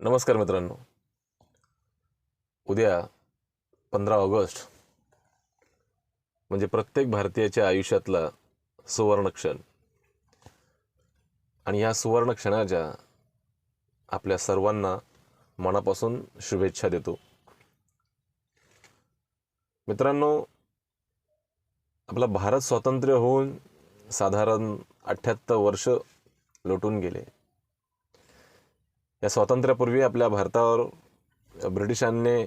नमस्कार मित्रांनो. उद्या 15 ऑगस्ट म्हणजे प्रत्येक भारतीयाच्या आयुष्यातला सुवर्ण क्षण आणि ह्या सुवर्ण क्षणाच्या आपल्या सर्वांना मनापासून शुभेच्छा देतो. मित्रांनो, आपला भारत स्वातंत्र्य होऊन साधारण 78 वर्ष लोटून गेले. या स्वातंत्र्यापूर्वी आपल्या भारतावर ब्रिटिशांनी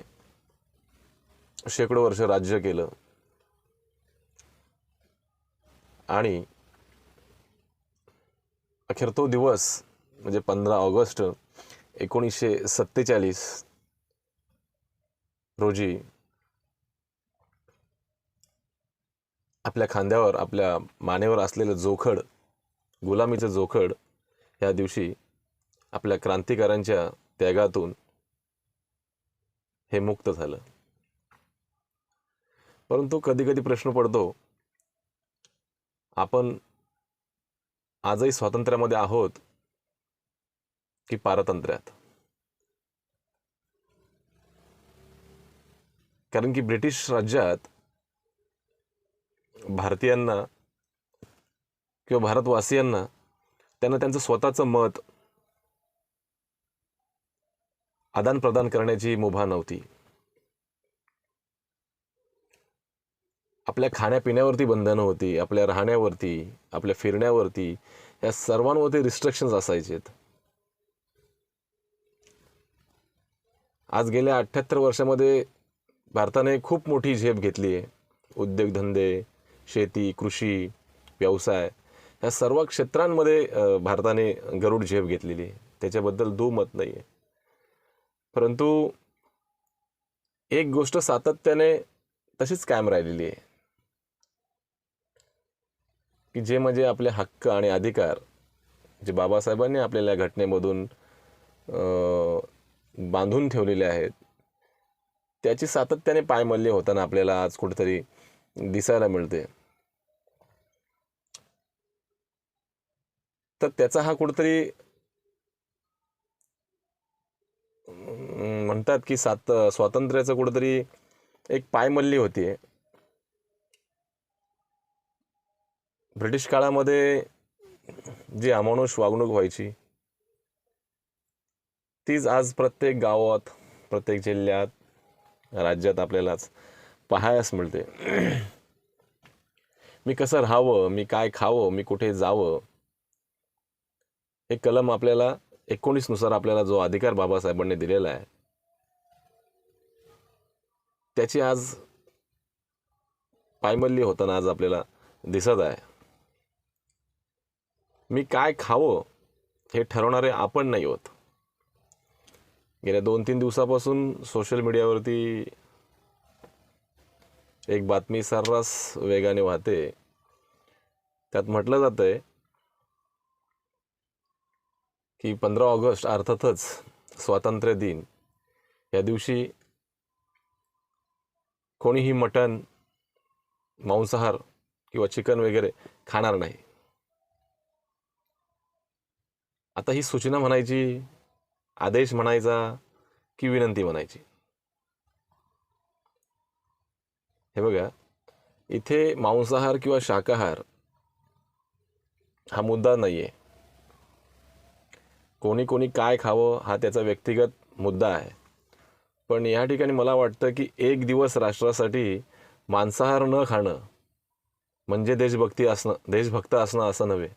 शेकडो वर्ष राज्य केलं आणि अखेर तो दिवस म्हणजे 15 ऑगस्ट 1947 रोजी आपल्या खांद्यावर, आपल्या मानेवर असलेलं जोखड, गुलामीचं जोखड, ह्या दिवशी आपल्या क्रांतिकारांच्या त्यागातून हे मुक्त झालं. परंतु कधी कधी प्रश्न पडतो, आपण आजही स्वातंत्र्यामध्ये आहोत की पारतंत्र्यात? कारण की ब्रिटिश राज्यात भारतीयांना किंवा भारतवासियांना त्यांना त्यांचं स्वतःचं मत आदान प्रदान करण्याची मुभा नव्हती. आपल्या खाण्यापिण्यावरती बंधनं होती, आपल्या राहण्यावरती, आपल्या फिरण्यावरती, या सर्वांवरती रिस्ट्रिक्शन्स असायचेत. आज गेल्या 78 वर्षामध्ये भारताने खूप मोठी झेप घेतली आहे. उद्योगधंदे, शेती, कृषी, व्यवसाय, या सर्व क्षेत्रांमध्ये भारताने गरुड झेप घेतलेली आहे. त्याच्याबद्दल दुमत नाही आहे. परंतु एक गोष्ट सातत्याने तशीच कायम राहिलेली आहे की जे म्हणजे आपले हक्क आणि अधिकार, जे बाबासाहेबांनी आपल्याला घटनेमधून बांधून ठेवलेले आहेत, त्याची सातत्याने पायमल्ली होताना आपल्याला आज कुठेतरी दिसायला मिळते. तर त्याचा हा कुठेतरी म्हणतात की स्वातंत्र्याचं कुठेतरी एक पायमल्ली होतीये. ब्रिटिश काळामध्ये जी अमानुष वागणूक व्हायची, तीच आज प्रत्येक गावात, प्रत्येक जिल्ह्यात, राज्यात आपल्यालाच पाहायला मिळते. मी कसं राहावं, मी काय खावं, मी कुठे जावं, हे कलम आपल्याला 19 नुसार आपल्याला जो अधिकार बाबासाहेबांनी दिलेला आहे, त्याची आज पायमल्ली होताना आज आपल्याला दिसत आहे. मी काय खावं हे ठरवणारे आपण नाही होत. गेल्या 2-3 दिवसापासून सोशल मीडियावरती एक बातमी सर्रास वेगाने वाहते. त्यात म्हटलं जातंय की 15 ऑगस्ट अर्थातच स्वातंत्र्य दिन, या दिवशी कोणीही मटण, मांसाहार किंवा चिकन वगैरे खाणार नाही. आता ही सूचना म्हणायची, आदेश म्हणायचा की विनंती म्हणायची? हे बघा, इथे मांसाहार किंवा शाकाहार हा मुद्दा नाहीये. कोणी कोणी काय खावं हा त्याचा व्यक्तिगत मुद्दा आहे. पण या ठिकाणी मला वाटतं की एक दिवस राष्ट्रासाठी मांसाहार न खाणं म्हणजे देशभक्त असणं असं नव्हे.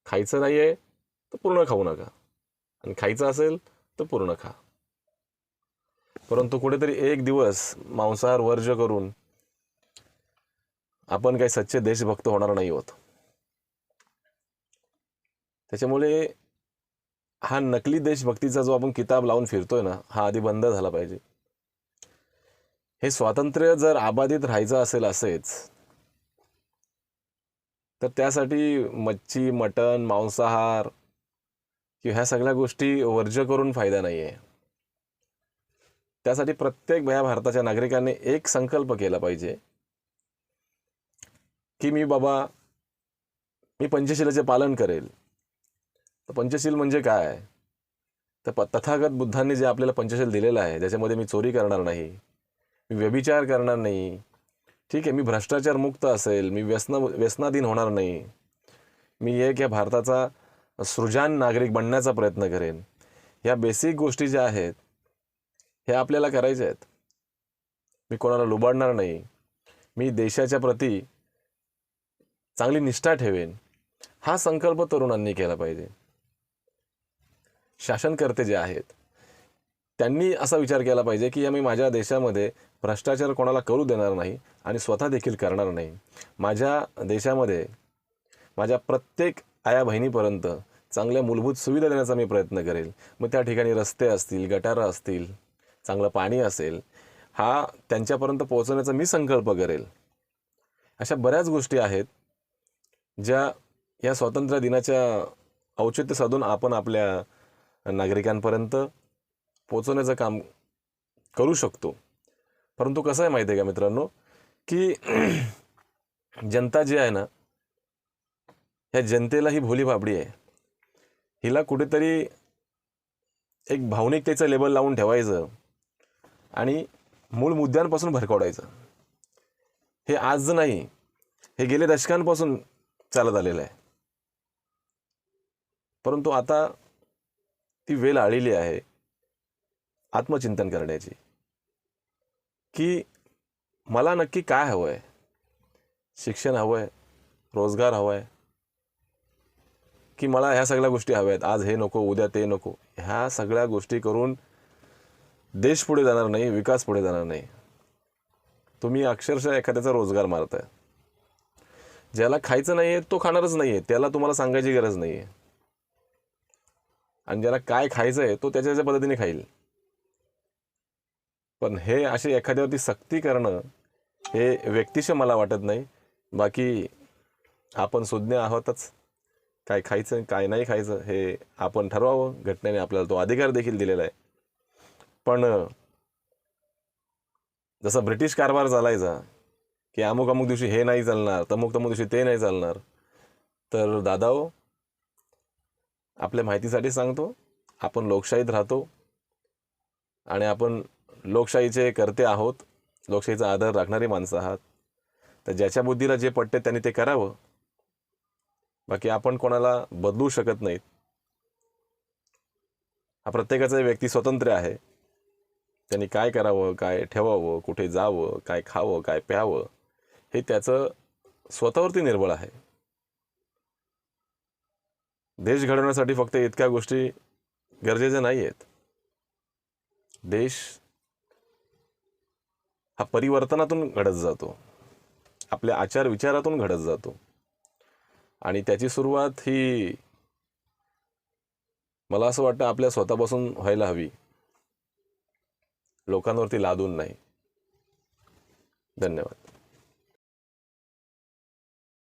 खायचं नाहीये तर पूर्ण खाऊ नका, आणि खायचं असेल तर पूर्ण खा. परंतु कुठेतरी एक दिवस मांसाहार वर्ज्य करून आपण काही सच्चे देशभक्त होणार नाही होत. त्याच्यामुळे हा नकली देशभक्तीचा जो आपण किताब लावून फिरतोय ना, हा आधी बंद झाला पाहिजे. हे स्वातंत्र्य जर अबाधित राहायचं असेल असेच, तर त्यासाठी मच्छी, मटण, मांसाहार किंवा ह्या सगळ्या गोष्टी वर्ज्य करून फायदा नाही आहे. त्यासाठी प्रत्येक भारताच्या नागरिकांनी एक संकल्प केला पाहिजे की मी पंचशीलाचे पालन करेल. तर पंचशील म्हणजे काय? तर तथागत बुद्धांनी जे आपल्याला पंचशील दिलेलं आहे, ज्याच्यामध्ये मी चोरी करणार नाही, मी व्यभिचार करणार नाही, ठीक आहे, मी भ्रष्टाचार मुक्त असेल, मी व्यसनाधीन होणार नाही, मी एक या भारताचा सृजन नागरिक बनण्याचा प्रयत्न करेन, ह्या बेसिक गोष्टी ज्या आहेत ह्या आपल्याला करायच्या आहेत. मी कोणाला लुबाडणार नाही, मी देशाच्या प्रती चांगली निष्ठा ठेवेन, हा संकल्प तरुणांनी केला पाहिजे. शासनकर्ते जे आहेत त्यांनी असा विचार केला पाहिजे की आम्ही माझ्या देशामध्ये भ्रष्टाचार कोणाला करू देणार नाही आणि स्वतः देखील करणार नाही. माझ्या देशामध्ये माझ्या प्रत्येक आया बहिणीपर्यंत चांगल्या मूलभूत सुविधा देण्याचा मी प्रयत्न करेल. मग त्या ठिकाणी रस्ते असतील, गटारं असतील, चांगलं पाणी असेल, हा त्यांच्यापर्यंत पोहोचवण्याचा मी संकल्प करेल. अशा बऱ्याच गोष्टी आहेत ज्या या स्वातंत्र्य दिनाच्या औचित्य साधून आपण आपल्या नागरिकांपर्यंत पोहोचवण्याचं काम करू शकतो. परंतु कसं आहे माहिती आहे का मित्रांनो, की जनता जी आहे ना, ह्या जनतेला ही भोली भाबडी आहे. हिला कुठेतरी एक भावनिकतेचं लेबल लावून ठेवायचं आणि मूळ मुद्द्यांपासून भरकवाडायचं. हे आज नाही, हे गेले दशकांपासून चालत आलेलं आहे. परंतु आता ती वेळ आलेली आहे आत्मचिंतन करण्याची, की मला नक्की काय हवं आहे. शिक्षण हवं आहे, रोजगार हवा आहे, की मला ह्या सगळ्या गोष्टी हव्या आहेत. आज हे नको, उद्या ते नको. ह्या सगळ्या गोष्टी करून देश पुढे जाणार नाही, विकास पुढे जाणार नाही. तुम्ही अक्षरशः एखाद्याचा रोजगार मारताय. ज्याला खायचं नाही आहे तो खाणारच नाही आहे, त्याला तुम्हाला सांगायची गरज नाही आहे. आणि ज्याला काय खायचं आहे तो त्याच्या पद्धतीने खाईल. पण हे असे एखाद्यावरती सक्ती करणं हे व्यक्तिशः मला वाटत नाही. बाकी आपण सुज्ञ आहोतच, काय खायचं काय नाही खायचं हे आपण ठरवावं. घटनेने आपल्याला तो अधिकार देखील दिलेला आहे. पण जसा ब्रिटिश कारभार चालायचा की अमुक अमुक दिवशी हे नाही चालणार, तमुक दिवशी ते नाही चालणार, तर दादाओ आपल्या माहितीसाठी सांगतो, आपण लोकशाहीत राहतो आणि आपण लोकशाहीचे कर्ते आहोत, लोकशाहीचा आदर राखणारी माणसं आहात. तर ज्याच्या बुद्धीला जे पटते त्यांनी ते करावं. बाकी आपण कोणाला बदलू शकत नाहीत. हा प्रत्येकाचा व्यक्ती स्वातंत्र्य आहे. त्यांनी काय करावं, काय ठेवावं, कुठे जावं, काय खावं, काय प्यावं हे त्याचं स्वतःवरती निर्भर आहे. देश घडवण्यासाठी फक्त इतक्या गोष्टी गरजेच्या नाही आहेत. देश हा परिवर्तनातून घडत जातो, आपल्या आचार विचारातून घडत जातो आणि त्याची सुरुवात ही मला असं वाटतं आपल्या स्वतःपासून व्हायला हवी, लोकांवरती लादून नाही. धन्यवाद.